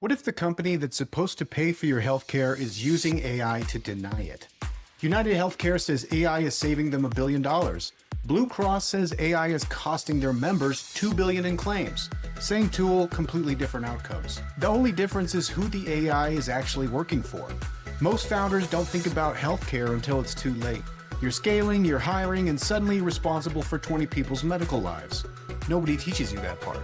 What if the company that's supposed to pay for your healthcare is using AI to deny it? United Healthcare says AI is saving them $1 billion. Blue Cross says AI is costing their members $2 billion in claims. Same tool, completely different outcomes. The only difference is who the AI is actually working for. Most founders don't think about healthcare until it's too late. You're scaling, you're hiring, and suddenly you're responsible for 20 people's medical lives. Nobody teaches you that part.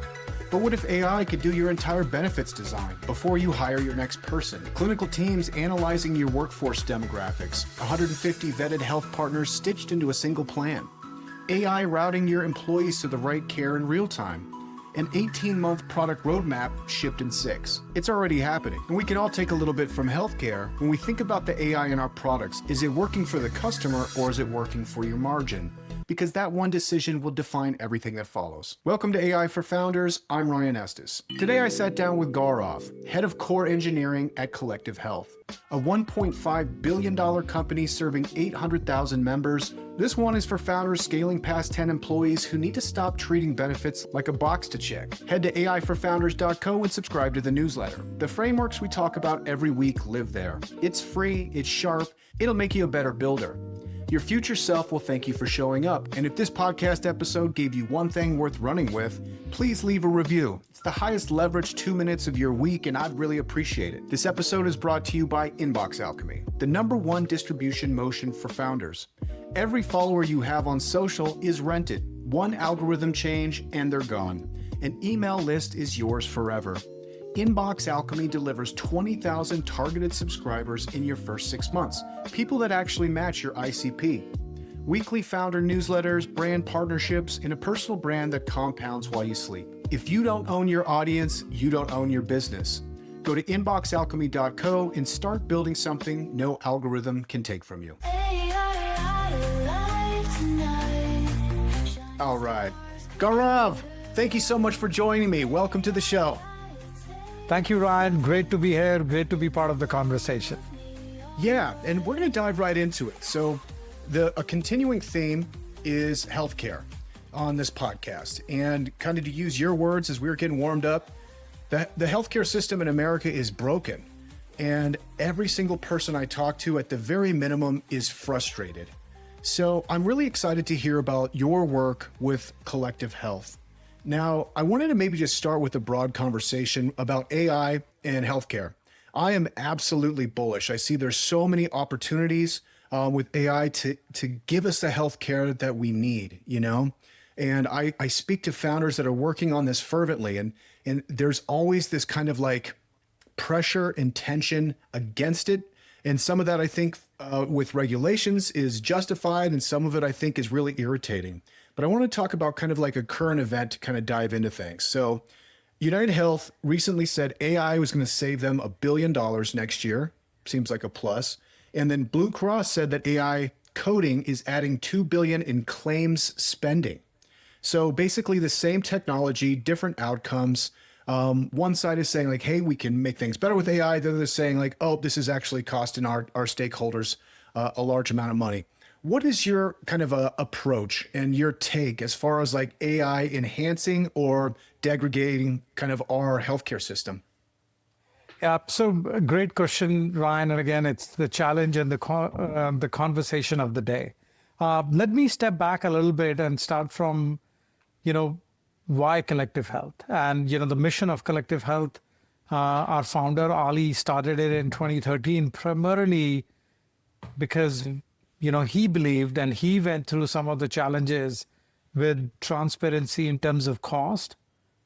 But what if AI could do your entire benefits design before you hire your next person? Clinical teams analyzing your workforce demographics, 150 vetted health partners stitched into a single plan. AI routing your employees to the right care in real time. An 18-month product roadmap shipped in 6. It's already happening. And we can all take a little bit from healthcare. When we think about the AI in our products, is it working for the customer or is it working for your margin? Because that one decision will define everything that follows. Welcome to AI for Founders. I'm Ryan Estes. Today I sat down with Gaurav, head of core engineering at Collective Health, a $1.5 billion company serving 800,000 members. This one is for founders scaling past 10 employees who need to stop treating benefits like a box to check. Head to aiforfounders.co and subscribe to the newsletter. The frameworks we talk about every week live there. It's free, it's sharp, it'll make you a better builder. Your future self will thank you for showing up. And if this podcast episode gave you one thing worth running with, please leave a review. It's the highest leverage 2 minutes of your week, and I'd really appreciate it. This episode is brought to you by Inbox Alchemy, the #1 distribution motion for founders. Every follower you have on social is rented. One algorithm change and they're gone. An email list is yours forever. Inbox Alchemy delivers 20,000 targeted subscribers in your first 6 months, people that actually match your ICP. Weekly founder newsletters, brand partnerships, and a personal brand that compounds while you sleep. If you don't own your audience, you don't own your business. Go to inboxalchemy.co and start building something no algorithm can take from you. All right. Gaurav, thank you so much for joining me. Welcome to the show. Thank you, Ryan. Great to be here. Great to be part of the conversation. Yeah, and we're going to dive right into it. So a continuing theme is healthcare on this podcast. And kind of to use your words as we were getting warmed up, the healthcare system in America is broken. And every single person I talk to at the very minimum is frustrated. So I'm really excited to hear about your work with Collective Health. Now, I wanted to maybe just start with a broad conversation about AI and healthcare. I am absolutely bullish. I see there's so many opportunities with AI to give us the healthcare that we need, you know? And I speak to founders that are working on this fervently, and there's always this kind of like pressure and tension against it. And some of that I think with regulations is justified, and some of it I think is really irritating. But I want to talk about kind of like a current event to kind of dive into things. So United Health recently said AI was going to save them $1 billion next year. Seems like a plus. And then Blue Cross said that AI coding is adding $2 billion in claims spending. So basically the same technology, different outcomes. One side is saying like, hey, we can make things better with AI. The other is saying like, oh, this is actually costing our stakeholders a large amount of money. What is your kind of approach and your take as far as like AI enhancing or degrading kind of our healthcare system? Yeah, so great question, Ryan. And again, it's the challenge and the conversation of the day. Let me step back a little bit and start from, why Collective Health? And, the mission of Collective Health, our founder, Ali, started it in 2013, primarily because he believed and he went through some of the challenges with transparency in terms of cost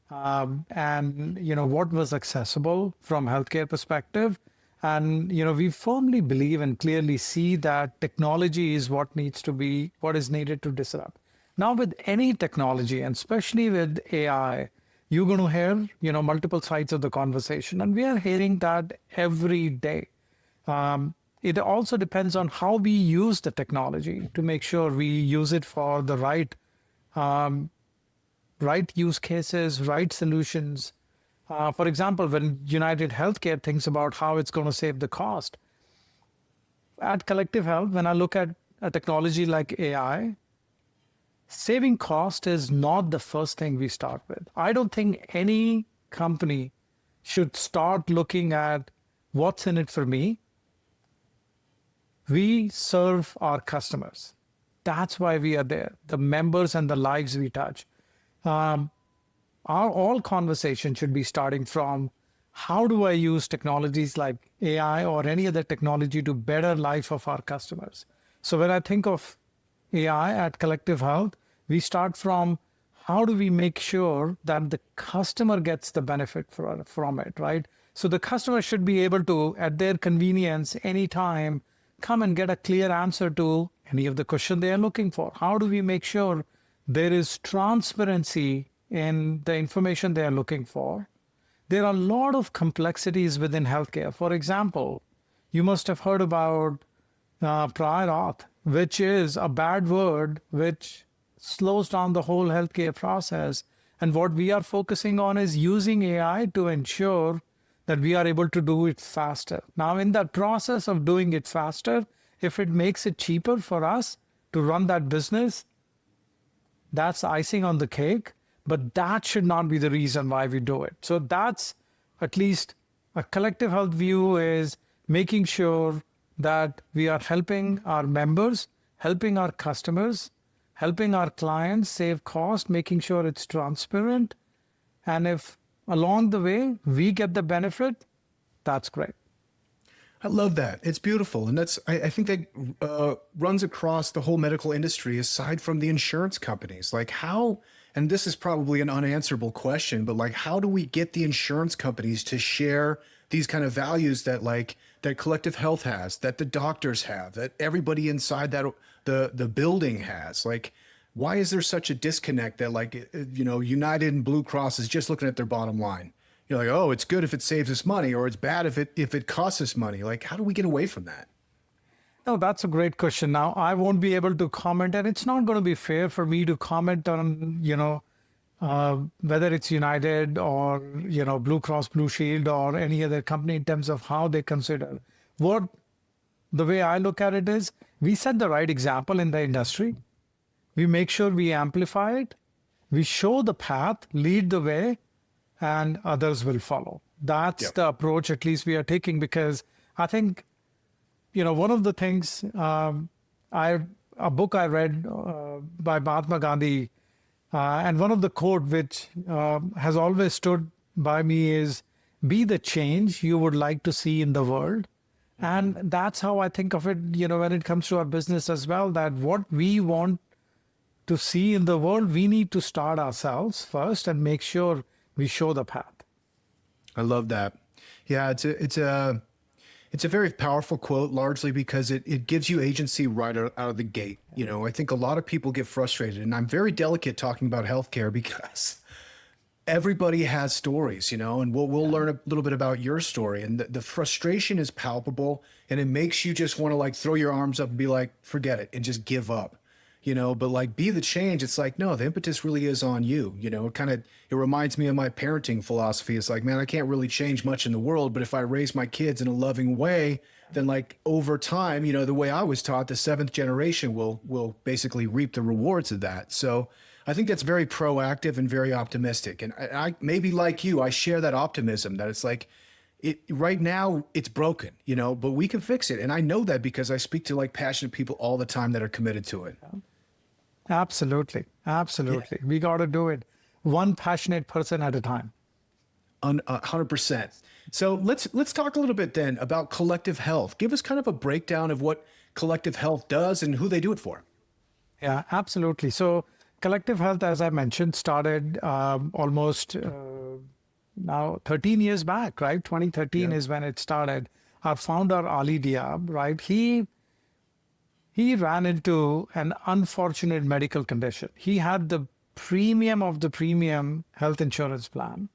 and what was accessible from healthcare perspective. And, we firmly believe and clearly see that technology is what is needed to disrupt. Now with any technology, and especially with AI, you're going to hear, multiple sides of the conversation. And we are hearing that every day. It also depends on how we use the technology to make sure we use it for the right use cases, right solutions. For example, when United Healthcare thinks about how it's going to save the cost, at Collective Health, when I look at a technology like AI, saving cost is not the first thing we start with. I don't think any company should start looking at what's in it for me. We serve our customers. That's why we are there, the members and the lives we touch. Um, our all conversation should be starting from how do I use technologies like AI or any other technology to better life of our customers. So when I think of AI at Collective Health, we start from how do we make sure that the customer gets the benefit from it, right? So the customer should be able to, at their convenience, anytime, come and get a clear answer to any of the question they are looking for. How do we make sure there is transparency in the information they are looking for? There are a lot of complexities within healthcare. For example, you must have heard about prior auth, which is a bad word which slows down the whole healthcare process. And what we are focusing on is using AI to ensure that we are able to do it faster. Now, in that process of doing it faster, if it makes it cheaper for us to run that business, that's icing on the cake, but that should not be the reason why we do it. So that's at least a Collective Health view, is making sure that we are helping our members, helping our customers, helping our clients save cost, making sure it's transparent. And if along the way we get the benefit, that's great. I love that. It's beautiful. And I think that runs across the whole medical industry aside from the insurance companies. Like how, and this is probably an unanswerable question, but like, how do we get the insurance companies to share these kind of values that like that Collective Health has, that the doctors have, that everybody inside that the building has? Like, why is there such a disconnect that like, United and Blue Cross is just looking at their bottom line? You're like, oh, it's good if it saves us money, or it's bad if it costs us money. Like, how do we get away from that? No, that's a great question. Now, I won't be able to comment, and it's not going to be fair for me to comment on, whether it's United or, Blue Cross Blue Shield or any other company in terms of how they consider. The way I look at it is, we set the right example in the industry. We make sure we amplify it. We show the path, lead the way, and others will follow. That's the approach at least we are taking, because I think, one of the things, a book I read by Mahatma Gandhi, and one of the quote which has always stood by me is, be the change you would like to see in the world. And that's how I think of it, when it comes to our business as well, that what we want to see in the world, we need to start ourselves first and make sure we show the path. I love that. Yeah, it's a very powerful quote, largely because it gives you agency right out of the gate. I think a lot of people get frustrated, and I'm very delicate talking about healthcare because everybody has stories, and we'll learn a little bit about your story. And the frustration is palpable, and it makes you just want to like throw your arms up and be like, forget it, and just give up. But like be the change. It's like, no, the impetus really is on you. It reminds me of my parenting philosophy. It's like, man, I can't really change much in the world, but if I raise my kids in a loving way, then like over time, the way I was taught, the seventh generation will basically reap the rewards of that. So I think that's very proactive and very optimistic. And I maybe like you, I share that optimism that it's like, right now it's broken, but we can fix it. And I know that because I speak to like passionate people all the time that are committed to it. Absolutely. Absolutely. Yeah. We got to do it one passionate person at a time. 100%. So let's talk a little bit then about Collective Health. Give us kind of a breakdown of what Collective Health does and who they do it for. Yeah, absolutely. So Collective Health, as I mentioned, started almost now 13 years back, right? 2013 is when it started. Our founder, Ali Diab, right? He ran into an unfortunate medical condition. He had the premium of the premium health insurance plan.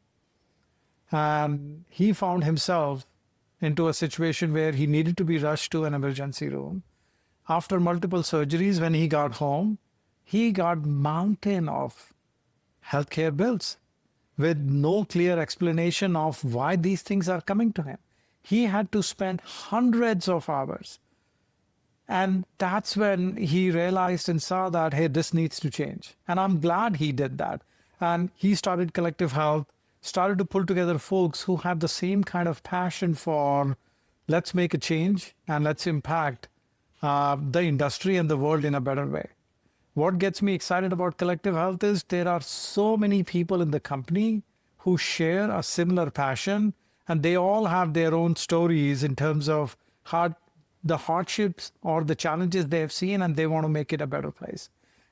And he found himself into a situation where he needed to be rushed to an emergency room. After multiple surgeries, when he got home, he got mountain of healthcare bills with no clear explanation of why these things are coming to him. He had to spend hundreds of hours. And that's when he realized and saw that, hey, this needs to change. And I'm glad he did that. And he started Collective Health started to pull together folks who have the same kind of passion for let's make a change and let's impact the industry and the world in a better way. What gets me excited about Collective Health is there are so many people in the company who share a similar passion, and they all have their own stories in terms of the hardships or the challenges they have seen, and they want to make it a better place.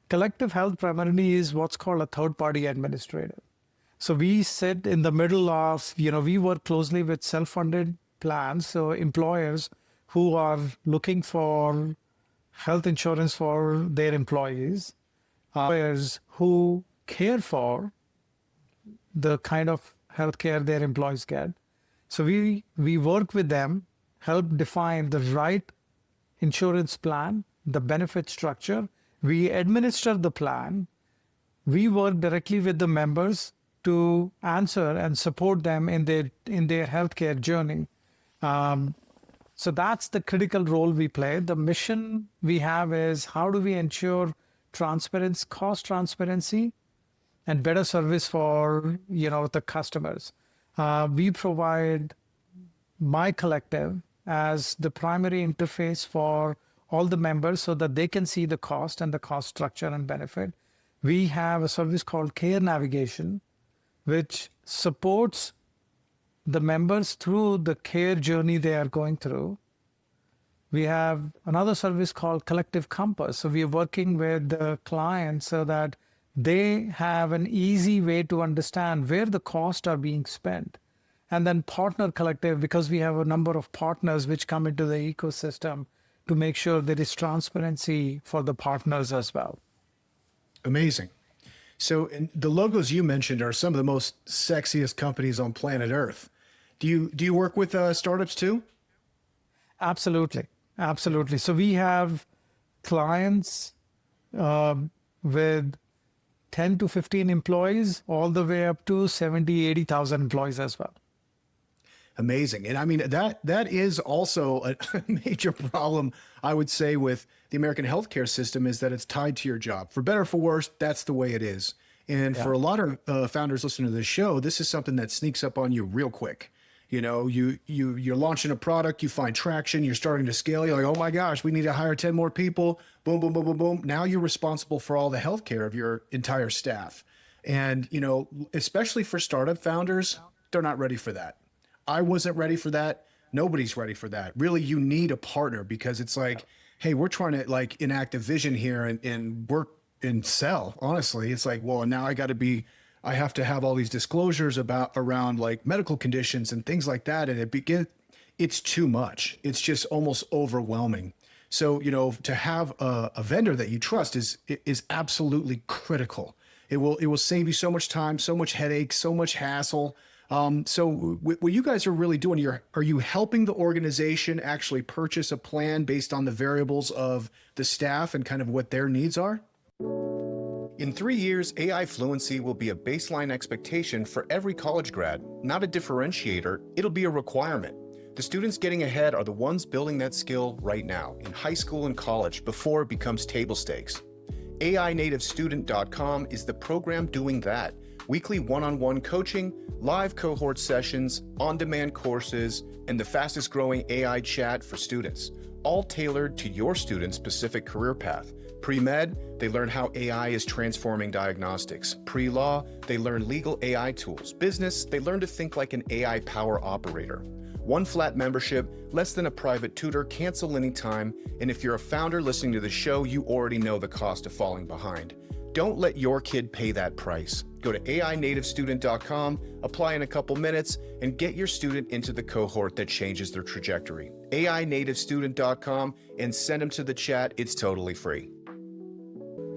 Collective Health primarily is what's called a third-party administrator. So we sit in the middle of, we work closely with self-funded plans, so employers who are looking for health insurance for their employees, employers who care for the kind of healthcare their employees get. So we work with them, help define the right insurance plan, the benefit structure. We administer the plan. We work directly with the members to answer and support them in their healthcare journey. So that's the critical role we play. The mission we have is how do we ensure transparency, cost transparency, and better service for the customers. We provide My Collective as the primary interface for all the members so that they can see the cost and the cost structure and benefit. We have a service called Care Navigation, which supports the members through the care journey they are going through. We have another service called Collective Compass. So we are working with the clients so that they have an easy way to understand where the costs are being spent. And then Partner Collective, because we have a number of partners which come into the ecosystem to make sure there is transparency for the partners as well. Amazing. So the logos you mentioned are some of the most sexiest companies on planet Earth. Do you work with startups too? Absolutely. Absolutely. So we have clients with 10 to 15 employees all the way up to 70, 80,000 employees as well. Amazing. And I mean, that is also a major problem, I would say, with the American healthcare system is that it's tied to your job. For better or for worse, that's the way it is. And for a lot of founders listening to this show, this is something that sneaks up on you real quick. You're launching a product, you find traction, you're starting to scale. You're like, oh my gosh, we need to hire 10 more people. Boom, boom, boom, boom, boom. Now you're responsible for all the healthcare of your entire staff. And, especially for startup founders, they're not ready for that. I wasn't ready for that. Nobody's ready for that. Really, you need a partner because it's like, hey, we're trying to enact a vision here and work and sell. Honestly, it's like, well, now I have to have all these disclosures around medical conditions and things like that. And it's too much. It's just almost overwhelming. So, to have a vendor that you trust is absolutely critical. It will save you so much time, so much headache, so much hassle. So what you guys are really doing, are you helping the organization actually purchase a plan based on the variables of the staff and kind of what their needs are? In 3 years, AI fluency will be a baseline expectation for every college grad, not a differentiator. It'll be a requirement. The students getting ahead are the ones building that skill right now in high school and college before it becomes table stakes. AInativestudent.com is the program doing that. Weekly one-on-one coaching, live cohort sessions, on-demand courses, and the fastest growing AI chat for students, all tailored to your student's specific career path. Pre-med, they learn how AI is transforming diagnostics. Pre-law, they learn legal AI tools. Business, they learn to think like an AI power operator. One flat membership, less than a private tutor, cancel anytime, and if you're a founder listening to the show, you already know the cost of falling behind. Don't let your kid pay that price. Go to AInativestudent.com, apply in a couple minutes, and get your student into the cohort that changes their trajectory. AInativestudent.com and send them to the chat. It's totally free.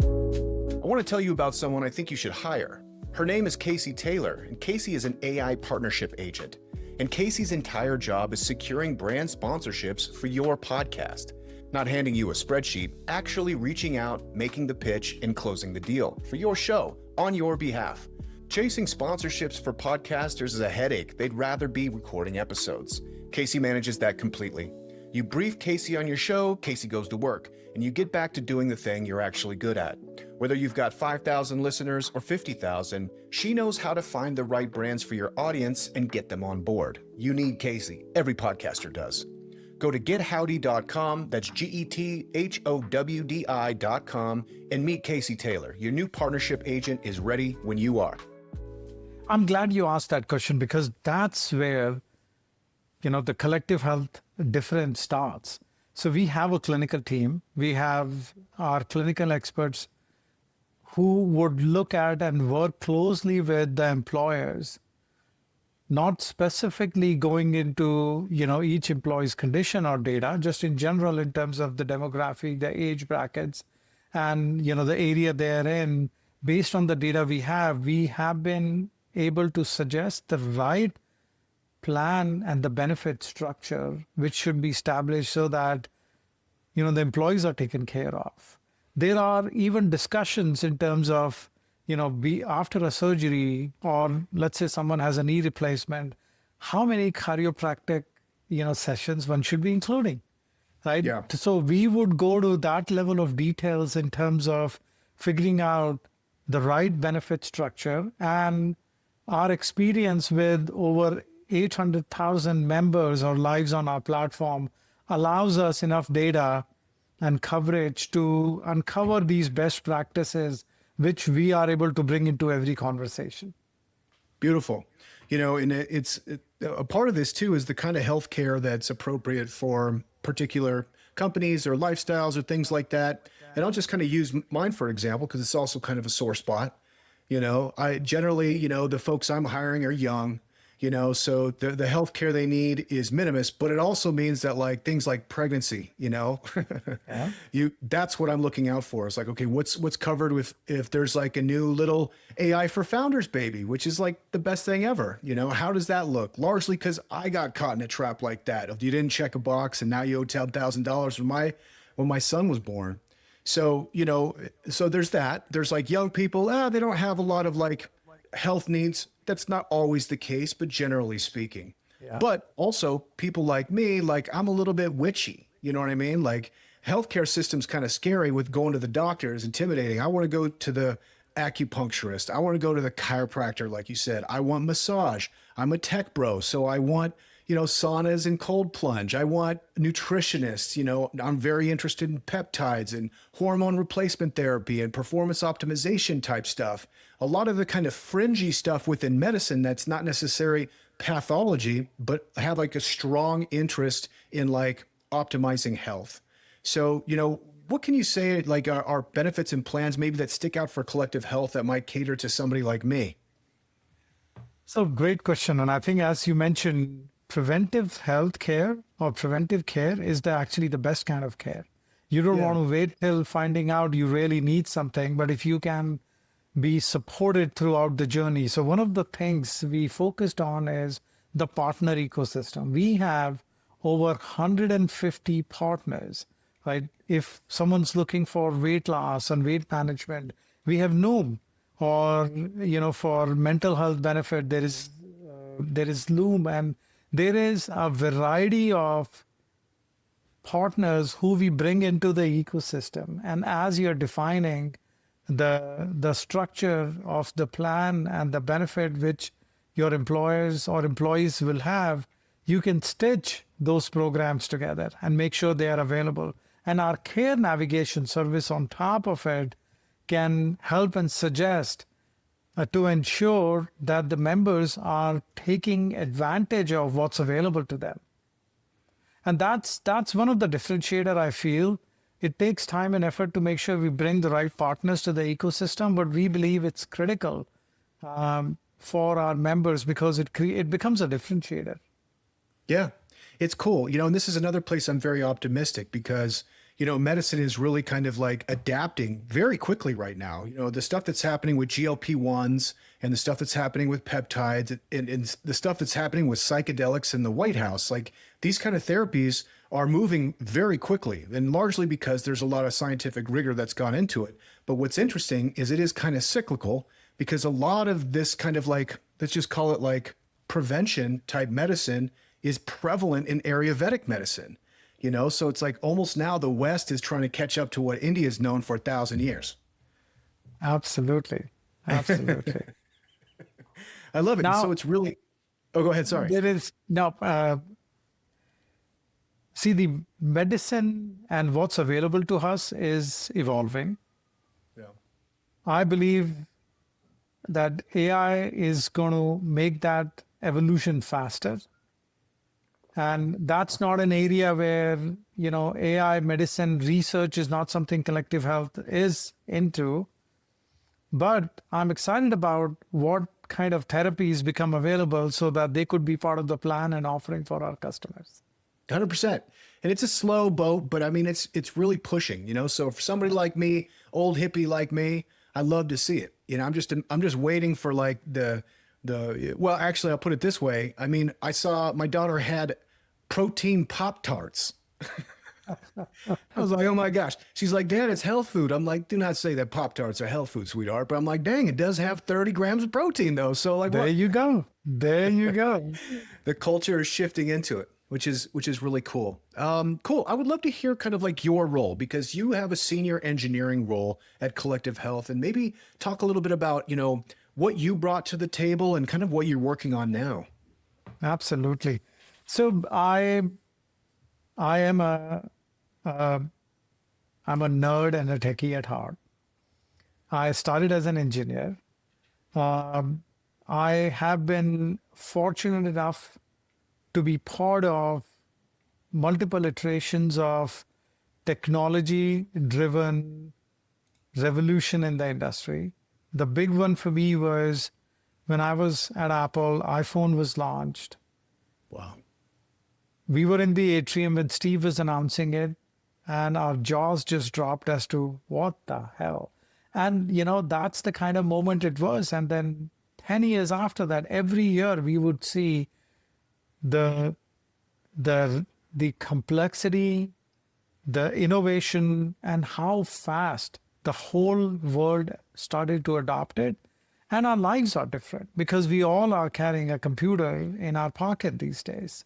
I want to tell you about someone I think you should hire. Her name is Casey Taylor, and Casey is an AI partnership agent. And Casey's entire job is securing brand sponsorships for your podcast. Not handing you a spreadsheet, actually reaching out, making the pitch, and closing the deal for your show on your behalf. Chasing sponsorships for podcasters is a headache. They'd rather be recording episodes. Casey manages that completely. You brief Casey on your show, Casey goes to work, and you get back to doing the thing you're actually good at. Whether you've got 5,000 listeners or 50,000, she knows how to find the right brands for your audience and get them on board. You need Casey. Every podcaster does. Go to gethowdy.com, that's GETHOWDI.com, and meet Casey Taylor. Your new partnership agent is ready when you are. I'm glad you asked that question because that's where, the collective health difference starts. So we have a clinical team. We have our clinical experts who would look at and work closely with the employers, not specifically going into, each employee's condition or data, just in general in terms of the demographic, the age brackets, and, the area they're in. Based on the data we have been able to suggest the right plan and the benefit structure, which should be established so that, the employees are taken care of. There are even discussions in terms of, after a surgery, or let's say someone has a knee replacement, how many chiropractic, sessions one should be including, right? Yeah. So we would go to that level of details in terms of figuring out the right benefit structure, and our experience with over 800,000 members or lives on our platform allows us enough data and coverage to uncover these best practices, which we are able to bring into every conversation. Beautiful. And a part of this too is the kind of healthcare that's appropriate for particular companies or lifestyles or things like that. And I'll just kind of use mine for example, because it's also kind of a sore spot. I generally, the folks I'm hiring are young. So the healthcare they need is minimus, but it also means that like things like pregnancy, Yeah. that's what I'm looking out for. It's like, okay, what's covered with if there's like a new little AI for founders baby, which is like the best thing ever. How does that look? Largely because I got caught in a trap like that. If you didn't check a box and now you owe $10,000 when my son was born. So, so there's that. There's like young people, they don't have a lot of like health needs. That's not always the case, but generally speaking. Yeah. But also people like me, like I'm a little bit witchy. You know what I mean? Like healthcare system's kind of scary with going to the doctor is intimidating. I want to go to the acupuncturist. I want to go to the chiropractor, like you said. I want massage. I'm a tech bro, so I want, saunas and cold plunge. I want nutritionists. I'm very interested in peptides and hormone replacement therapy and performance optimization type stuff. A lot of the kind of fringy stuff within medicine that's not necessarily pathology, but have like a strong interest in like optimizing health. So, what can you say like are benefits and plans maybe that stick out for collective health that might cater to somebody like me? So great question. And I think as you mentioned, preventive health care or preventive care is actually the best kind of care. You don't want to wait till finding out you really need something, but if you can be supported throughout the journey. So one of the things we focused on is the partner ecosystem. We have over 150 partners, right? If someone's looking for weight loss and weight management, we have Noom. Or, for mental health benefit, there is Loom, and there is a variety of partners who we bring into the ecosystem. And as you're defining the structure of the plan and the benefit which your employers or employees will have, you can stitch those programs together and make sure they are available. And our care navigation service on top of it can help and suggest to ensure that the members are taking advantage of what's available to them. And that's one of the differentiator I feel. It takes time and effort to make sure we bring the right partners to the ecosystem, but we believe it's critical for our members because it becomes a differentiator. Yeah, it's cool. And this is another place I'm very optimistic because medicine is really kind of like adapting very quickly right now. The stuff that's happening with GLP-1s and the stuff that's happening with peptides and the stuff that's happening with psychedelics in the White House, like these kind of therapies are moving very quickly, and largely because there's a lot of scientific rigor that's gone into it. But what's interesting is it is kind of cyclical because a lot of this kind of like, let's just call it like prevention type medicine is prevalent in Ayurvedic medicine. So it's like almost now the West is trying to catch up to what India is known for 1,000 years. Absolutely. Absolutely. I love it. And so Now, it's really, oh, go ahead. Sorry. there is now, see, the medicine and what's available to us is evolving. Yeah. I believe that AI is going to make that evolution faster. And that's not an area where, AI medicine research is not something collective health is into. But I'm excited about what kind of therapies become available so that they could be part of the plan and offering for our customers. 100%. And it's a slow boat, but I mean, it's really pushing, So for somebody like me, old hippie like me, I love to see it. I'm just waiting for like well, actually, I'll put it this way. I mean, I saw my daughter had protein Pop-Tarts. I was like, oh my gosh. She's like, Dad, it's health food. I'm like, do not say that Pop-Tarts are health food, sweetheart. But I'm like, dang, it does have 30 grams of protein though. So like, There you go. There you go. The culture is shifting into it, which is really cool. Cool. I would love to hear kind of like your role, because you have a senior engineering role at Collective Health, and maybe talk a little bit about, what you brought to the table and kind of what you're working on now. Absolutely. So I am I'm a nerd and a techie at heart. I started as an engineer. I have been fortunate enough to be part of multiple iterations of technology-driven revolution in the industry. The big one for me was when I was at Apple, iPhone was launched. Wow. We were in the atrium when Steve was announcing it, and our jaws just dropped as to what the hell. And, that's the kind of moment it was. And then 10 years after that, every year we would see the complexity, the innovation, and how fast the whole world started to adopt it. And our lives are different because we all are carrying a computer in our pocket these days.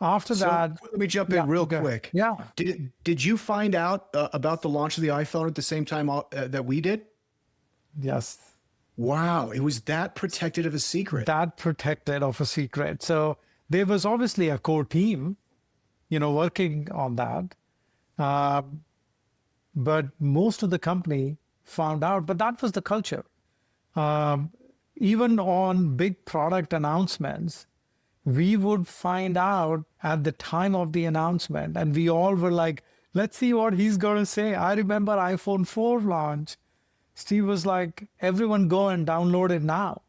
After that, let me jump in real quick. Yeah. Did you find out about the launch of the iPhone at the same time that we did? Yes. Wow, it was that protected of a secret. That protected of a secret. So there was obviously a core team, working on that. But most of the company found out, but that was the culture. Even on big product announcements, we would find out at the time of the announcement, and we all were like, let's see what he's going to say. I remember iPhone 4 launch. Steve was like, everyone go and download it now.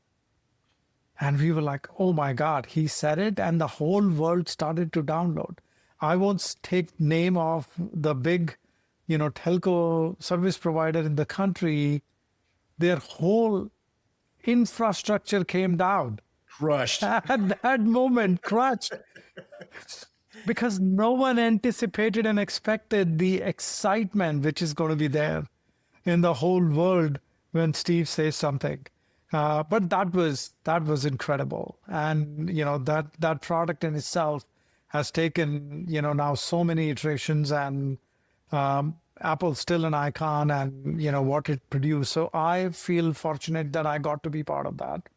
And we were like, oh my God, he said it, and the whole world started to download. I won't take name of the big, telco service provider in the country. Their whole infrastructure came down. Crushed. At that moment, crushed. Because no one anticipated and expected the excitement which is going to be there in the whole world when Steve says something. But that was incredible. And, that product in itself has taken, now so many iterations, and Apple's still an icon, and, what it produced. So I feel fortunate that I got to be part of that.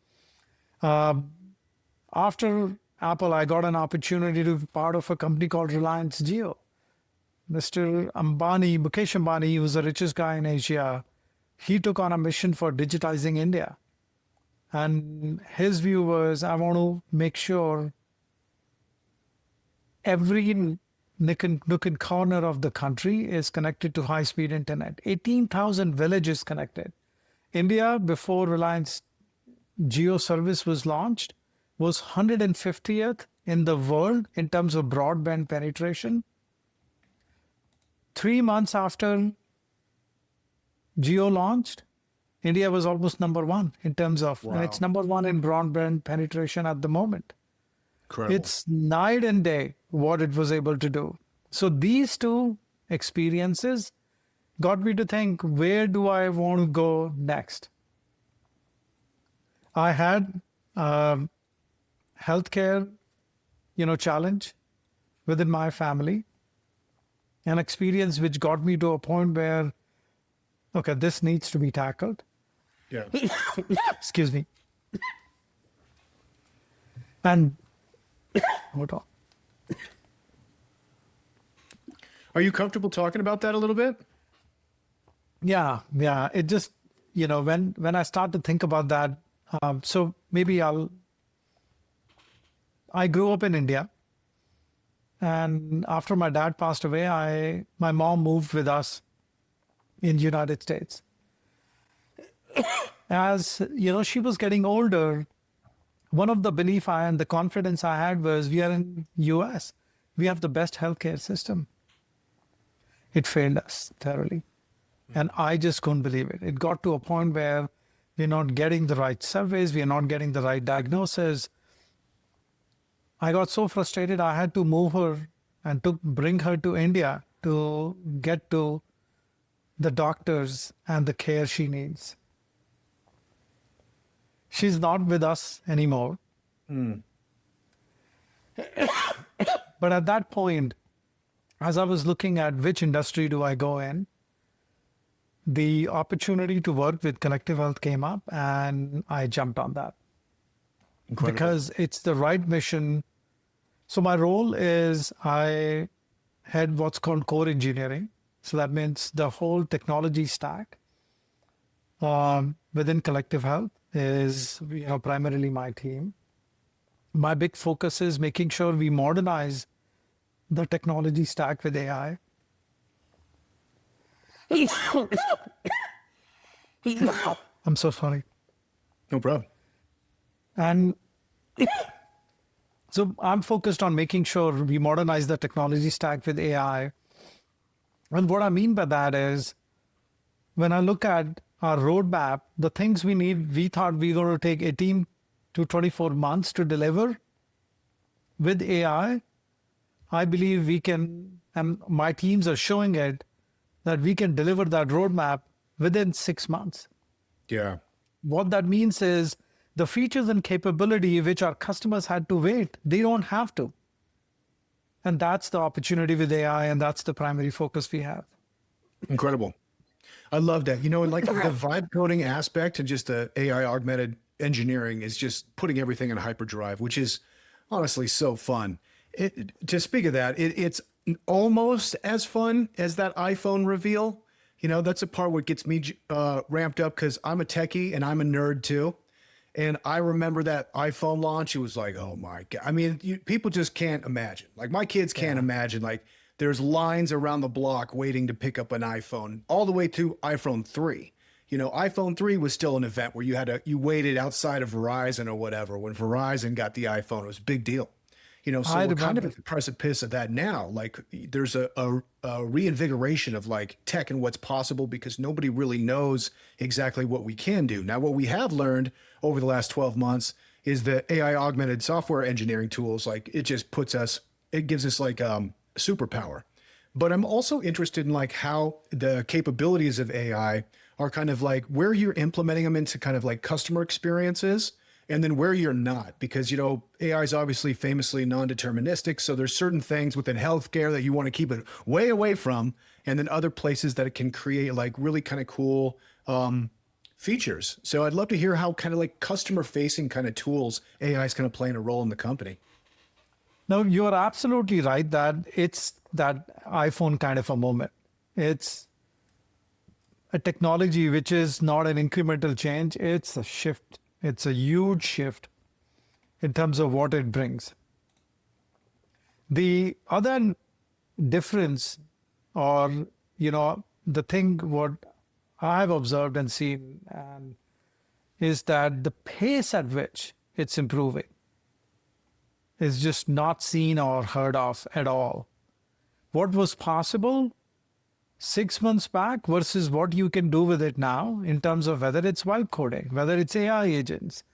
After Apple, I got an opportunity to be part of a company called Reliance Jio. Mr. Ambani, Mukesh Ambani, he was the richest guy in Asia. He took on a mission for digitizing India. And his view was, I want to make sure every nook and corner of the country is connected to high-speed internet. 18,000 villages connected. India, before Reliance Jio service was launched, was 150th in the world in terms of broadband penetration. 3 months after Jio launched, India was almost number one in terms of, and it's number one in broadband penetration at the moment. Incredible. It's night and day what it was able to do. So these two experiences got me to think, where do I want to go next? I had healthcare, challenge within my family, an experience which got me to a point where okay, this needs to be tackled. Yeah. Excuse me. And hold on. Are you comfortable talking about that a little bit? Yeah. It just, when I start to think about that, so maybe I grew up in India, and after my dad passed away, my mom moved with us in the United States. As she was getting older, one of the belief and the confidence I had was, we are in US, we have the best healthcare system. It failed us thoroughly. And I just couldn't believe it. It got to a point where we're not getting the right surveys, we're not getting the right diagnosis. I got so frustrated, I had to move her and bring her to India to get to the doctors and the care she needs. She's not with us anymore. But at that point, as I was looking at which industry do I go in, the opportunity to work with Collective Health came up, and I jumped on that. Incredible. Because it's the right mission. So my role is I head what's called core engineering. So that means the whole technology stack within Collective Health is primarily my team. My big focus is making sure we modernize the technology stack with AI. I'm so sorry. No problem. And so I'm focused on making sure we modernize the technology stack with AI. And what I mean by that is, when I look at our roadmap, the things we need, we thought we were going to take 18 to 24 months to deliver. With AI, I believe we can, and my teams are showing it, that we can deliver that roadmap within 6 months. Yeah. What that means is the features and capability which our customers had to wait, they don't have to. And that's the opportunity with AI, and that's the primary focus we have. Incredible. I love that. And like the vibe coding aspect and just the AI augmented engineering is just putting everything in hyperdrive, which is honestly so fun. To speak of that, it's almost as fun as that iPhone reveal. That's a part what gets me ramped up, because I'm a techie and I'm a nerd too. And I remember that iPhone launch. It was like, oh my God. I mean, people just can't imagine. Like my kids can't imagine. Like there's lines around the block waiting to pick up an iPhone, all the way to iPhone 3. iPhone 3 was still an event where you waited outside of Verizon or whatever. When Verizon got the iPhone, it was a big deal. So we're kind of at the precipice of that now. Like there's a reinvigoration of like tech and what's possible, because nobody really knows exactly what we can do. Now, what we have learned over the last 12 months is that AI augmented software engineering tools, like it gives us like superpower. But I'm also interested in like how the capabilities of AI are kind of like where you're implementing them into kind of like customer experiences, and then where you're not, because, AI is obviously famously non-deterministic. So there's certain things within healthcare that you want to keep it way away from. And then other places that it can create like really kind of cool features. So I'd love to hear how kind of like customer facing kind of tools AI is kind of playing a role in the company. No, you're absolutely right that it's that iPhone kind of a moment. It's a technology which is not an incremental change. It's a shift. It's a huge shift in terms of what it brings. The other difference, or, the thing what I've observed and seen, is that the pace at which it's improving is just not seen or heard of at all. What was possible 6 months back versus what you can do with it now, in terms of whether it's vibe coding, whether it's AI agents.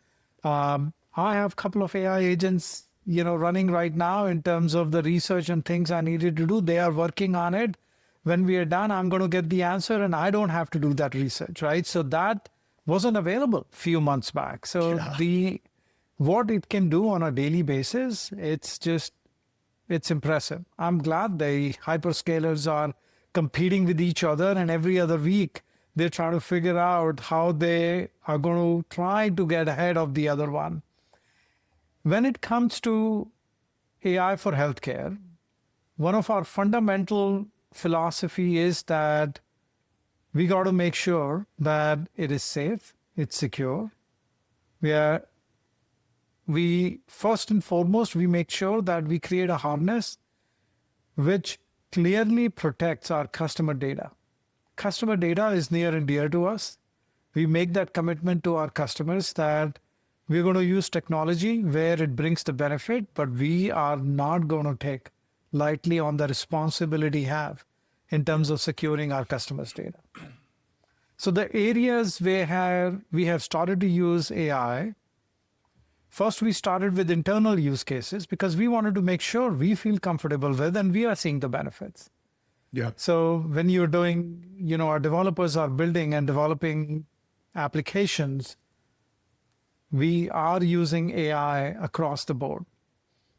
I have a couple of AI agents, running right now in terms of the research and things I needed to do. They are working on it. When we are done, I'm going to get the answer and I don't have to do that research, right? So that wasn't available a few months back. So what it can do on a daily basis, it's impressive. I'm glad the hyperscalers are competing with each other, and every other week They're trying to figure out how they are going to try to get ahead of the other one. When it comes to AI for healthcare, one of our fundamental philosophy is that we got to make sure that it is safe, it's secure. We first and foremost, we make sure that we create a harness which clearly protects our customer data. Customer data is near and dear to us. We make that commitment to our customers that we're going to use technology where it brings the benefit, but we are not going to take lightly on the responsibility we have in terms of securing our customers' data. So the areas where we have started to use AI, first we started with internal use cases because we wanted to make sure we feel comfortable with and we are seeing the benefits. Yeah. So when you're doing, our developers are building and developing applications, we are using AI across the board.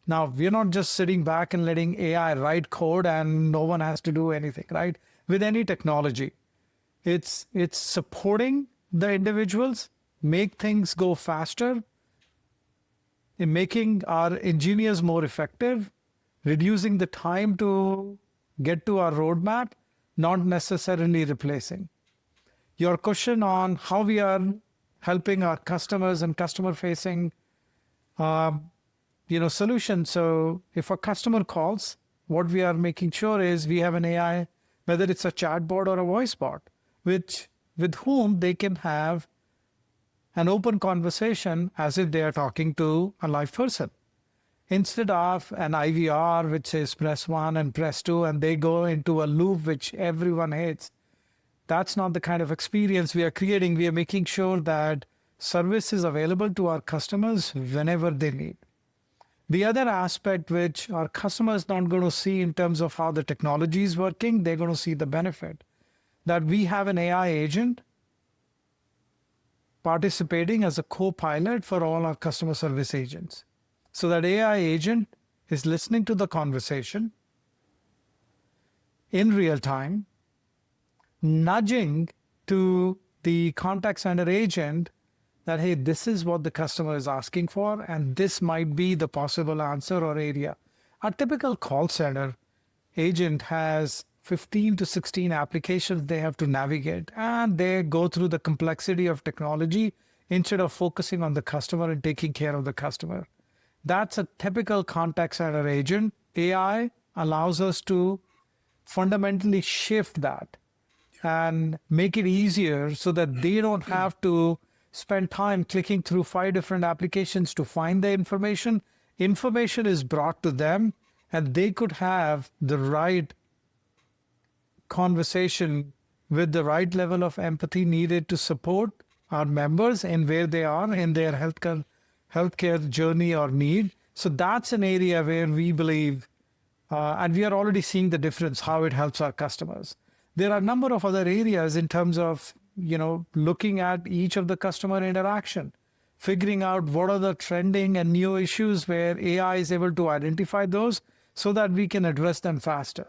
Now, we're not just sitting back and letting AI write code and no one has to do anything, right? With any technology, it's supporting the individuals, make things go faster, in making our engineers more effective, reducing the time to get to our roadmap, not necessarily replacing. Your question on how we are helping our customers and customer-facing solutions. So if a customer calls, what we are making sure is we have an AI, whether it's a chatbot or a voice bot, with whom they can have an open conversation as if they are talking to a live person. Instead of an IVR, which says press 1 and press 2, and they go into a loop which everyone hates. That's not the kind of experience we are creating. We are making sure that service is available to our customers whenever they need. The other aspect which our customers not going to see in terms of how the technology is working, they're going to see the benefit. That we have an AI agent participating as a co-pilot for all our customer service agents. So that AI agent is listening to the conversation in real time, nudging to the contact center agent that, hey, this is what the customer is asking for, and this might be the possible answer or area. A typical call center agent has 15 to 16 applications they have to navigate, and they go through the complexity of technology instead of focusing on the customer and taking care of the customer. That's a typical contact center agent. AI allows us to fundamentally shift that and make it easier so that they don't have to spend time clicking through 5 different applications to find the information. Information is brought to them, and they could have the right conversation with the right level of empathy needed to support our members and where they are in their healthcare journey or need. So that's an area where we believe, and we are already seeing the difference, how it helps our customers. There are a number of other areas in terms of, looking at each of the customer interaction, figuring out what are the trending and new issues where AI is able to identify those so that we can address them faster.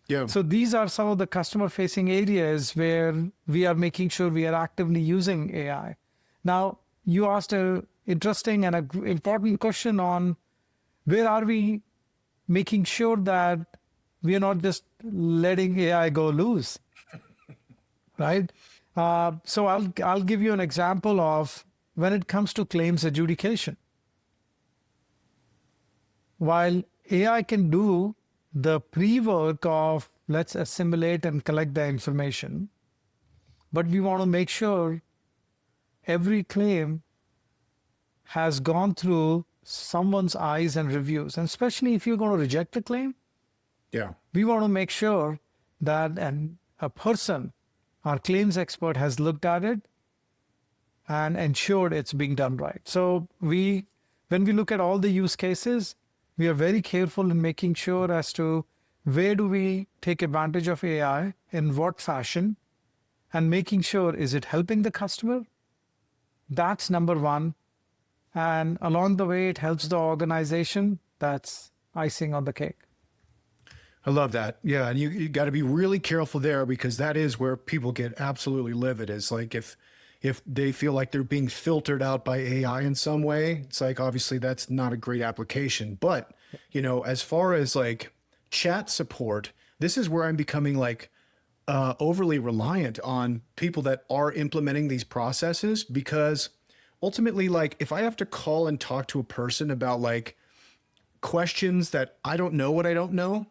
Yeah. So these are some of the customer-facing areas where we are making sure we are actively using AI. Now, you asked an interesting and an important question on where are we making sure that we are not just letting AI go loose, right? So I'll give you an example of when it comes to claims adjudication. While AI can do the pre-work of let's assimilate and collect the information, but we want to make sure every claim has gone through someone's eyes and reviews. And especially if you're going to reject the claim, we want to make sure that a person, our claims expert, has looked at it and ensured it's being done right. So when we look at all the use cases, we are very careful in making sure as to where do we take advantage of AI, in what fashion, and making sure, is it helping the customer? That's number one. And along the way, it helps the organization. That's icing on the cake. I love that. Yeah. And you got to be really careful there because that is where people get absolutely livid is like if they feel like they're being filtered out by AI in some way, it's like obviously that's not a great application. But, as far as like chat support, this is where I'm becoming like overly reliant on people that are implementing these processes because ultimately, like if I have to call and talk to a person about like questions that I don't know what I don't know,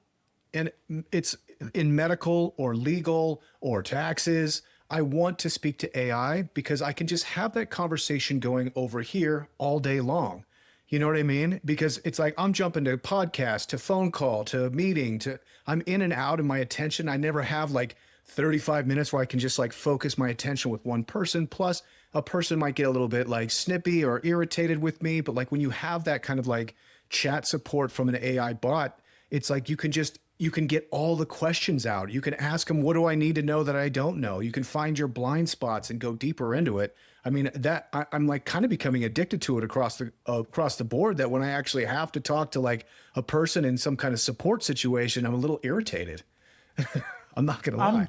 and it's in medical or legal or taxes, I want to speak to AI because I can just have that conversation going over here all day long. You know what I mean? Because it's like I'm jumping to podcast, to phone call, to meeting, I'm in and out of my attention. I never have like 35 minutes where I can just like focus my attention with one person. Plus, a person might get a little bit like snippy or irritated with me. But like when you have that kind of like chat support from an AI bot, it's like you can get all the questions out. You can ask them, what do I need to know that I don't know? You can find your blind spots and go deeper into it. I mean, I'm like kind of becoming addicted to it across the board that when I actually have to talk to like a person in some kind of support situation, I'm a little irritated. I'm not going to lie.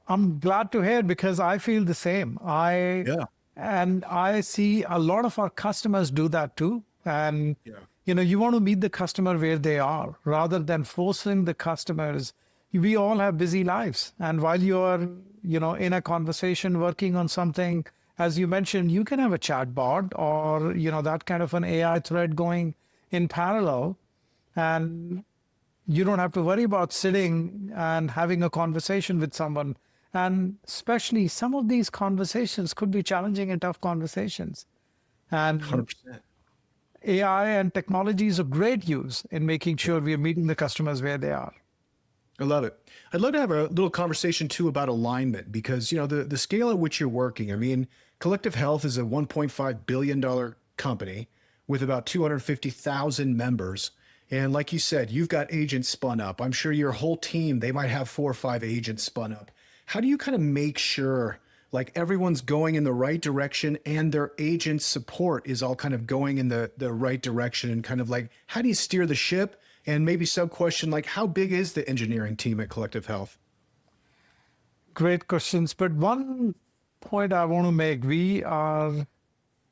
I'm glad to hear because I feel the same. Yeah. And I see a lot of our customers do that too. And Yeah. you want to meet the customer where they are rather than forcing the customers. We all have busy lives. And while you're, in a conversation working on something, as you mentioned, you can have a chat bot or, that kind of an AI thread going in parallel. And you don't have to worry about sitting and having a conversation with someone. And especially some of these conversations could be challenging and tough conversations. And 100%. AI and technology is of great use in making sure we are meeting the customers where they are. I love it. I'd love to have a little conversation too about alignment because, the scale at which you're working, I mean, Collective Health is a $1.5 billion company with about 250,000 members. And like you said, you've got agents spun up. I'm sure your whole team, they might have 4 or 5 agents spun up. How do you kind of make sure like everyone's going in the right direction and their agent support is all kind of going in the right direction and kind of like, how do you steer the ship? And maybe sub question, like how big is the engineering team at Collective Health? Great questions. But one point I want to make, we are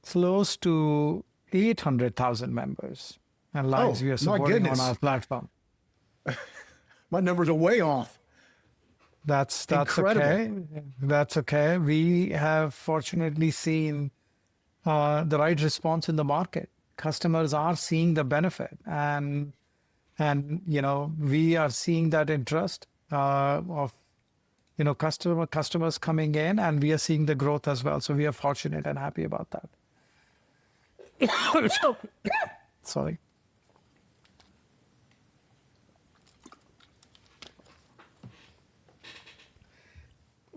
close to 800,000 members and lives we are supporting on our platform. My numbers are way off. That's Incredible. okay. That's okay. We have fortunately seen the right response in the market. Customers are seeing the benefit, and we are seeing that interest of customers coming in, and we are seeing the growth as well. So we are fortunate and happy about that. Sorry.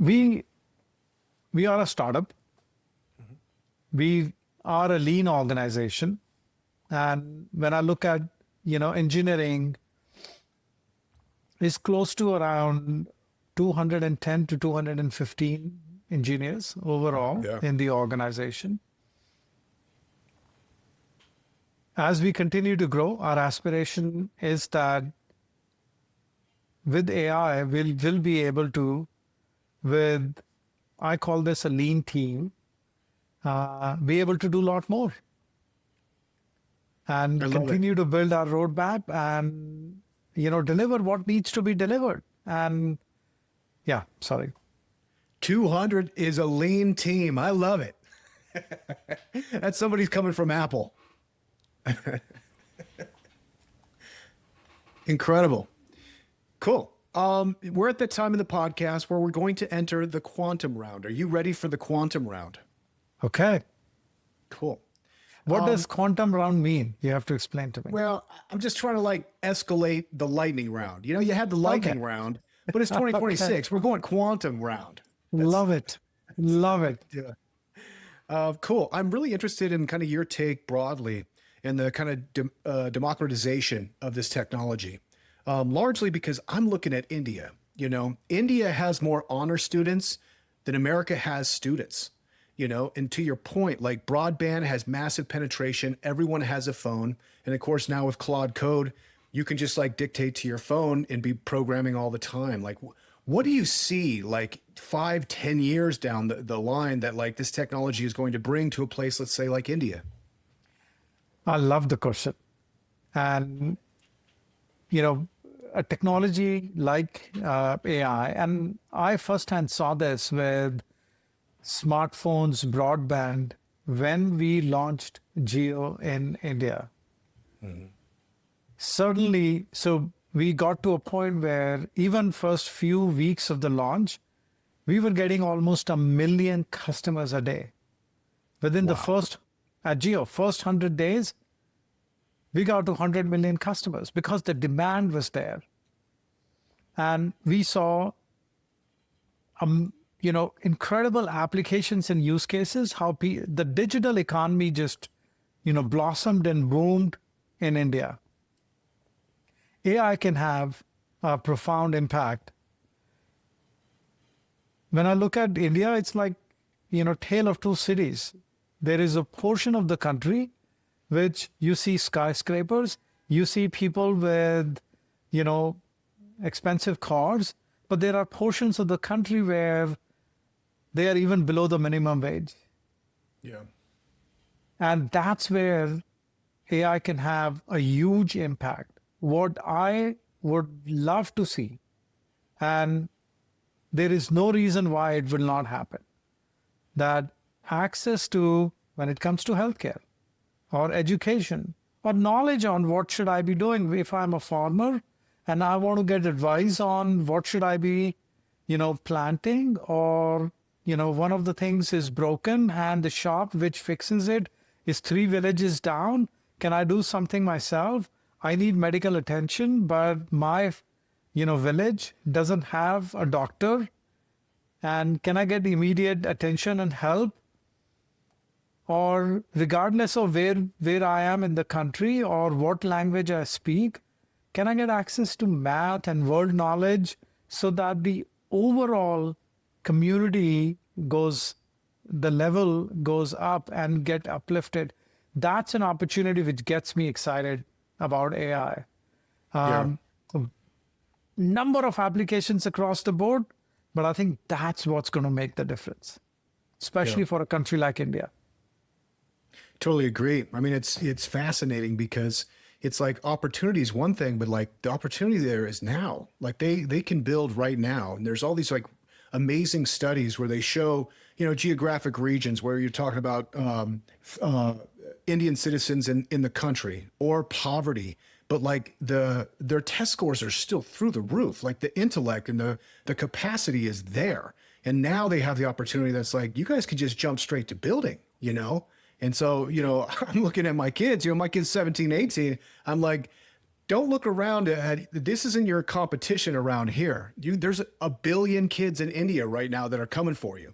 We are a startup. We are a lean organization. And when I look at, engineering is close to around 210 to 215 engineers overall in the organization. As we continue to grow, our aspiration is that with AI, we'll be able to, I call this a lean team, be able to do a lot more and continue to build our roadmap and, deliver what needs to be delivered. And 200 is a lean team. I love it. That's somebody's coming from Apple. Incredible. Cool. We're at the time of the podcast where we're going to enter the quantum round. Are you ready for the quantum round? Okay. Cool. What does quantum round mean? You have to explain to me. Well, I'm just trying to like escalate the lightning round. You had the lightning round, but it's 2026. Okay. We're going quantum round. Love it. Love it. Yeah. Cool. I'm really interested in kind of your take broadly in the kind of democratization of this technology. Largely because I'm looking at India. India has more honor students than America has students. And to your point, like broadband has massive penetration. Everyone has a phone. And of course, now with Claude Code, you can just like dictate to your phone and be programming all the time. Like, what do you see like 5, 10 years down the line that like this technology is going to bring to a place, let's say like India? I love the question. And, you know, a technology like AI, and I firsthand saw this with smartphones, broadband, when we launched Jio in India. Certainly, so we got to a point where even first few weeks of the launch, we were getting almost 1 million customers a day. Within the first, at Jio, first 100 days, we got to 100 million customers because the demand was there. And we saw, incredible applications and use cases, how the digital economy just, blossomed and boomed in India. AI can have a profound impact. When I look at India, it's like, tale of two cities. There is a portion of the country which you see skyscrapers, you see people with, expensive cars, but there are portions of the country where they are even below the minimum wage. Yeah. And that's where AI can have a huge impact. What I would love to see, and there is no reason why it will not happen, that access to, when it comes to healthcare or education or knowledge on what should I be doing if I'm a farmer and I want to get advice on what should I be, planting, or, one of the things is broken and the shop which fixes it is 3 villages down. Can I do something myself? I need medical attention, but my, village doesn't have a doctor. And can I get immediate attention and help? Or regardless of where I am in the country or what language I speak, can I get access to math and world knowledge so that the overall community the level goes up and get uplifted? That's an opportunity which gets me excited about AI. Number of applications across the board, but I think that's what's going to make the difference, especially for a country like India. Totally agree. I mean, it's fascinating because it's like opportunity is one thing, but like the opportunity there is now. Like they can build right now, and there's all these like amazing studies where they show geographic regions where you're talking about Indian citizens in the country or poverty, but like their test scores are still through the roof. Like the intellect and the capacity is there, and now they have the opportunity that's like you guys could just jump straight to building, And so, I'm looking at my kids, my kid's 17, 18. I'm like, don't look around this isn't your competition around here. There's 1 billion kids in India right now that are coming for you,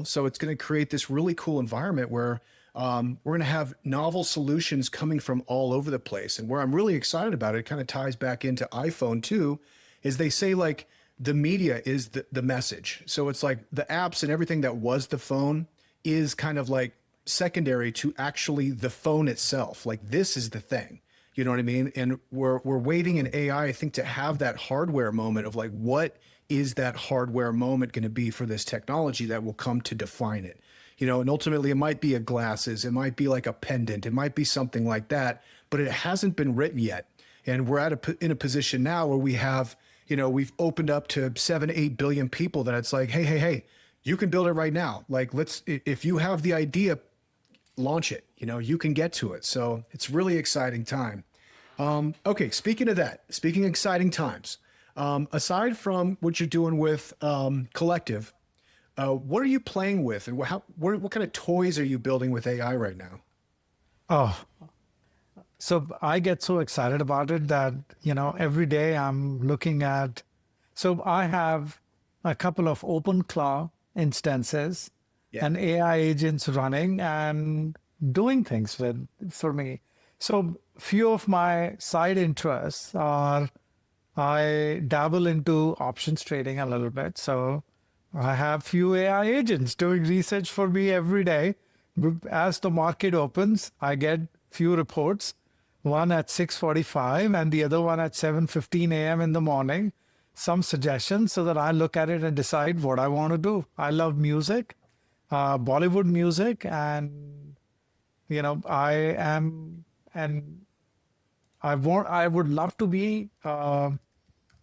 So it's going to create this really cool environment where we're going to have novel solutions coming from all over the place. And where I'm really excited about it kind of ties back into iPhone too, is they say like the media is the message. So it's like the apps and everything that was the phone is kind of like secondary to actually the phone itself. Like this is the thing, you know what I mean? And we're waiting in AI, I think, to have that hardware moment of like, what is that hardware moment going to be for this technology that will come to define it? And ultimately it might be a glasses, it might be like a pendant, it might be something like that, but it hasn't been written yet. And we're in a position now where we have, we've opened up to 7-8 billion people that it's like, hey, you can build it right now. Like, if you have the idea, launch it, you can get to it. So it's really exciting time. Okay. Speaking of exciting times, aside from what you're doing with Collective, what are you playing with, and what kind of toys are you building with AI right now? Oh, so I get so excited about it that, every day I'm looking at, so I have a couple of OpenClaw instances and AI agents running and doing things for me. So few of my side interests are, I dabble into options trading a little bit. So I have few AI agents doing research for me every day. As the market opens, I get few reports one at 6:45 and the other one at 7:15 a.m. in the morning, some suggestions so that I look at it and decide what I want to do. I love music, Bollywood music, and I am, and I would love to be a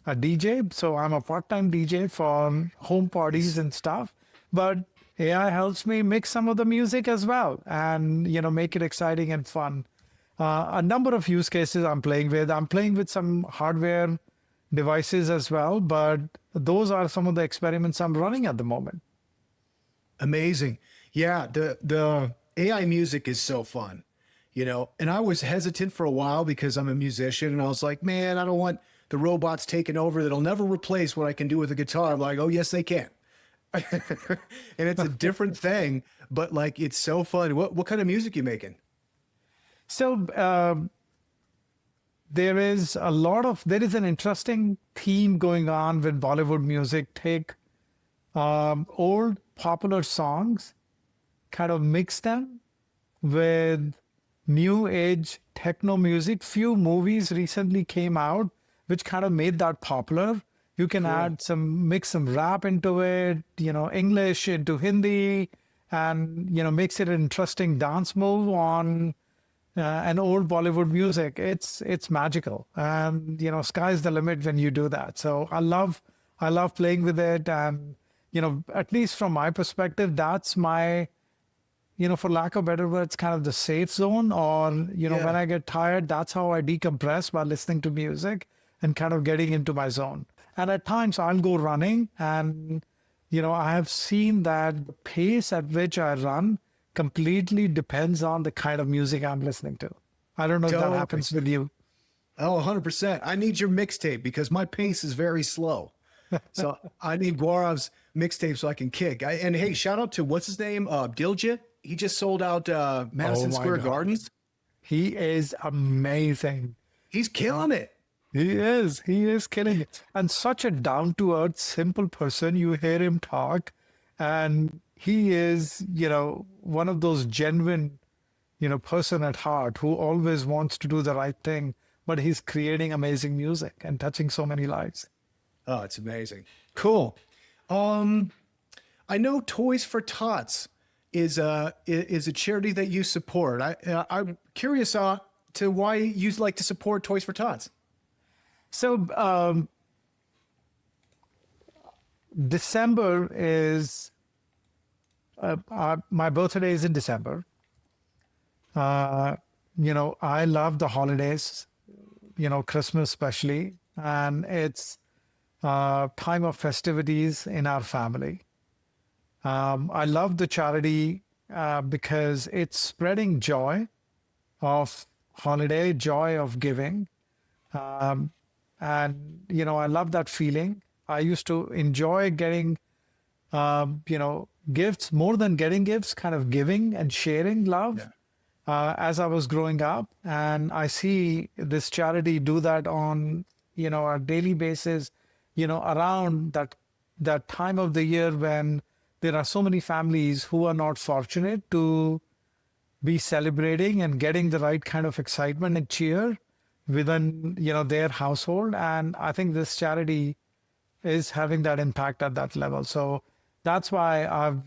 DJ. So I'm a part-time DJ for home parties and stuff. But AI helps me mix some of the music as well and, make it exciting and fun. A number of use cases I'm playing with. I'm playing with some hardware devices as well, but those are some of the experiments I'm running at the moment. Amazing. Yeah, the AI music is so fun, and I was hesitant for a while because I'm a musician and I was like, man, I don't want the robots taking over that'll never replace what I can do with a guitar. I'm like, oh, yes, they can. And it's a different thing, but like, it's so fun. What kind of music you making? So there is an interesting theme going on with Bollywood music. Take old popular songs, kind of mix them with new age techno music. Few movies recently came out which kind of made that popular. You can add mix some rap into it, English into Hindi, and, makes it an interesting dance move on an old Bollywood music. It's magical. And, sky's the limit when you do that. So I love playing with it. And, at least from my perspective, that's my, for lack of better words, kind of the safe zone. Or, when I get tired, that's how I decompress, by listening to music and kind of getting into my zone. And at times I'll go running and, I have seen that the pace at which I run completely depends on the kind of music I'm listening to. I don't know if that happens with you. Oh, 100%. I need your mixtape because my pace is very slow. So I need Gaurav's mixtape so I can kick. And hey, shout out to what's his name? Diljit. He just sold out Madison Square Gardens. He is amazing. He's killing it. He is killing it. And such a down-to-earth, simple person. You hear him talk, and he is, one of those genuine, person at heart who always wants to do the right thing, but he's creating amazing music and touching so many lives. Oh, it's amazing. Cool. I know Toys for Tots is a charity that you support. I'm curious to why you like to support Toys for Tots. So December is my birthday is in December. I love the holidays, Christmas especially, and it's time of festivities in our family. I love the charity because it's spreading joy of holiday, joy of giving. And, I love that feeling. I used to enjoy getting, gifts more than getting gifts, kind of giving and sharing love as I was growing up. And I see this charity do that on, a daily basis, around that time of the year when there are so many families who are not fortunate to be celebrating and getting the right kind of excitement and cheer within, their household. And I think this charity is having that impact at that level. So that's why I've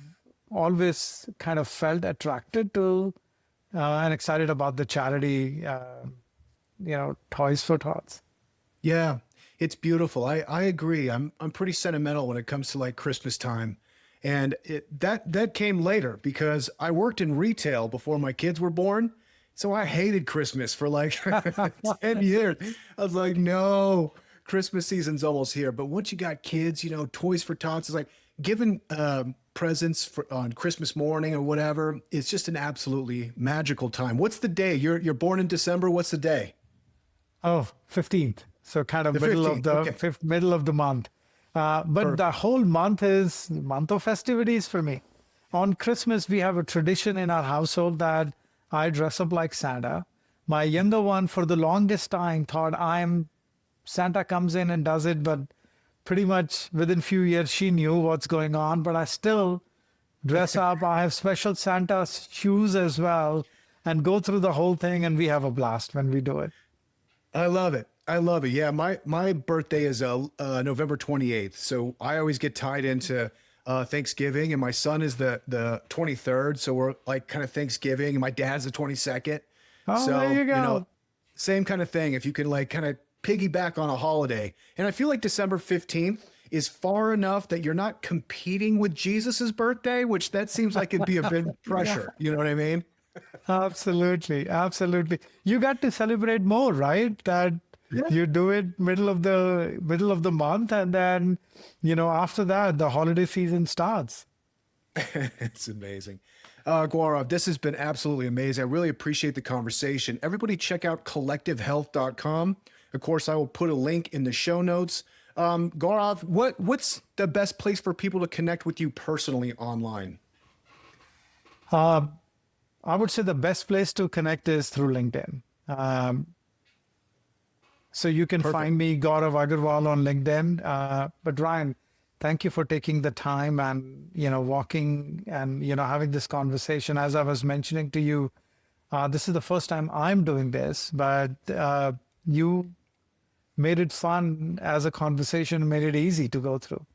always kind of felt attracted to and excited about the charity, Toys for Tots. Yeah, it's beautiful. I agree. I'm pretty sentimental when it comes to like Christmas time. And that came later because I worked in retail before my kids were born. So I hated Christmas for like 10 years. I was like, no, Christmas season's almost here. But once you got kids, Toys for Tots is like giving presents on Christmas morning or whatever. It's just an absolutely magical time. What's the day? You're born in December. What's the day? Oh, 15th. So kind of middle of the month. But Perfect. The whole month is the month of festivities for me. On Christmas, we have a tradition in our household that I dress up like Santa. My younger one, for the longest time, thought Santa comes in and does it, but pretty much within few years, she knew what's going on. But I still dress up. I have special Santa shoes as well. and go through the whole thing, and we have a blast when we do it. I love it. I love it. Yeah, my birthday is November 28th, so I always get tied into Thanksgiving, and my son is the 23rd, so we're like kind of Thanksgiving, and my dad's the 22nd. Oh, So, there you go. same kind of thing. If you can like kind of piggyback on a holiday, and I feel like December 15th is far enough that you're not competing with Jesus's birthday, which that seems like it'd be a bit pressure. You know what I mean? Absolutely, absolutely. You got to celebrate more, right? That you do it middle of the month, and then after that the holiday season starts. It's amazing. Gaurav, this has been absolutely amazing. I really appreciate the conversation. Everybody check out collectivehealth.com. Of course, I will put a link in the show notes. Gaurav, what's the best place for people to connect with you personally online? I would say the best place to connect is through LinkedIn. So you can find me, Gaurav Agrawal, on LinkedIn. But Ryan, thank you for taking the time and walking and having this conversation. As I was mentioning to you, this is the first time I'm doing this, but you made it fun as a conversation, made it easy to go through.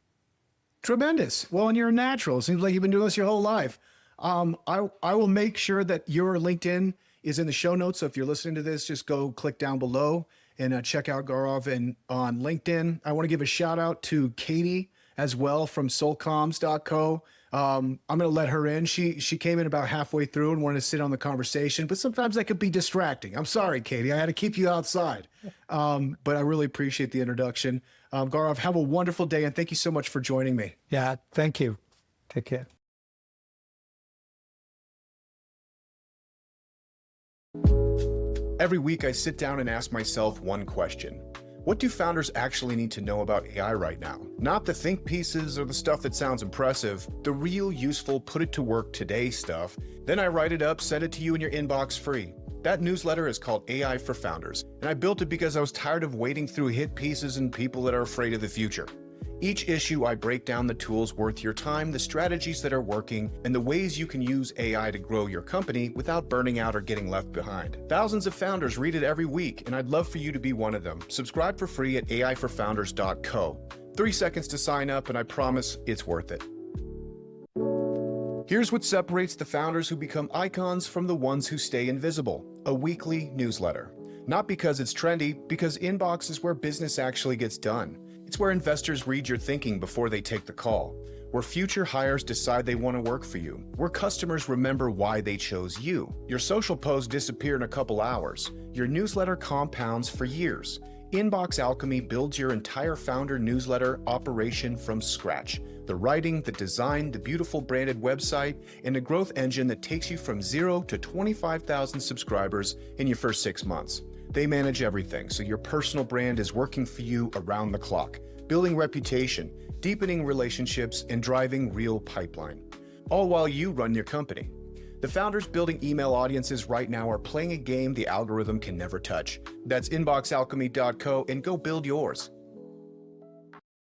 Tremendous. Well, and you're a natural. It seems like you've been doing this your whole life. I will make sure that your LinkedIn is in the show notes. So if you're listening to this, just go click down below and check out Gaurav on LinkedIn. I want to give a shout out to Katie as well from soulcoms.co. I'm going to let her in. She came in about halfway through and wanted to sit on the conversation, but sometimes that could be distracting. I'm sorry, Katie. I had to keep you outside. But I really appreciate the introduction. Gaurav, have a wonderful day, and thank you so much for joining me. Yeah, thank you. Take care. Every week, I sit down and ask myself one question. What do founders actually need to know about AI right now? Not the think pieces or the stuff that sounds impressive, the real useful put it to work today stuff. Then I write it up, send it to you in your inbox free. That newsletter is called AI for Founders, and I built it because I was tired of wading through hit pieces and people that are afraid of the future. Each issue, I break down the tools worth your time, the strategies that are working, and the ways you can use AI to grow your company without burning out or getting left behind. Thousands of founders read it every week, and I'd love for you to be one of them. Subscribe for free at aiforfounders.co. 3 seconds to sign up, and I promise it's worth it. Here's what separates the founders who become icons from the ones who stay invisible: a weekly newsletter. Not because it's trendy, because inbox is where business actually gets done. It's where investors read your thinking before they take the call, where future hires decide they want to work for you, where customers remember why they chose you. Your social posts disappear in a couple hours. Your newsletter compounds for years. Inbox Alchemy builds your entire founder newsletter operation from scratch. The writing, the design, the beautiful branded website, and a growth engine that takes you from 0 to 25,000 subscribers in your first 6 months. They manage everything, so your personal brand is working for you around the clock, building reputation, deepening relationships, and driving real pipeline, all while you run your company. The founders building email audiences right now are playing a game the algorithm can never touch. That's inboxalchemy.co, and go build yours.